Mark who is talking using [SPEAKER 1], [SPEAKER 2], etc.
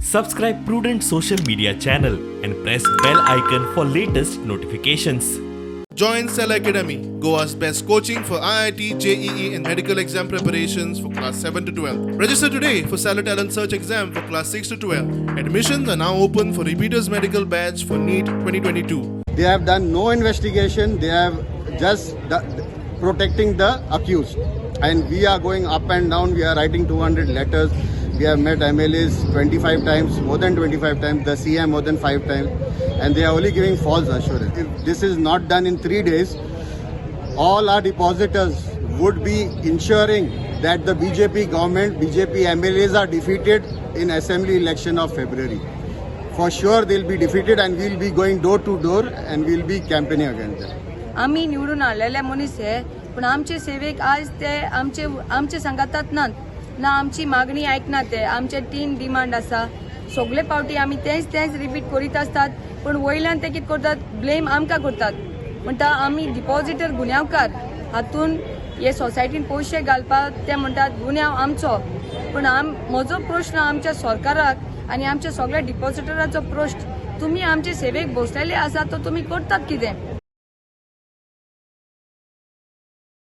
[SPEAKER 1] Subscribe Prudent Social Media channel and press bell icon for latest notifications.
[SPEAKER 2] Join Cell Academy, Goa's best coaching for IIT, JEE and medical exam preparations for class 7 to 12. Register today for Cell Talent Search exam for class 6 to 12. Admissions are now open for repeaters medical batch for NEET 2022.
[SPEAKER 3] They have done no investigation. They have just protecting the accused. And we are going up and down. We are writing 200 letters. We have met MLAs 25 times, more than 25 times, the CM more than 5 times. And they are only giving false assurance. If this is not done in 3 days, all our depositors would be ensuring that the BJP government, BJP MLAs are defeated in assembly election of February. For sure they'll be defeated and we'll be going door to door and we'll be campaigning against them.
[SPEAKER 4] आम्ही निवडून आलेले मनीस आहे पण आमचे सेवेक आज ते आमचे सांगातात ना आमची मागणी ऐकनात ते आमचे 3 डिमांड आसा सगळे पावटी आम्ही तेच रिपीट करीत असतात पण वयल्यान ते कितें करतात ब्लेम आमकां करतात म्हणटा आम्ही डिपॉझिटर गुन्यांवकार हातून हे सोसायटीन पयशे घालपाक ते म्हणटात गुन्यांव आमचो पण म्हजो प्रश्न आमच्या सरकाराक आनी आमच्या सगळ्या डिपॉझिटराचो प्रश्न तुम्ही आमचे सेवेक बसलेले आसा तो तुम्ही करतात कितें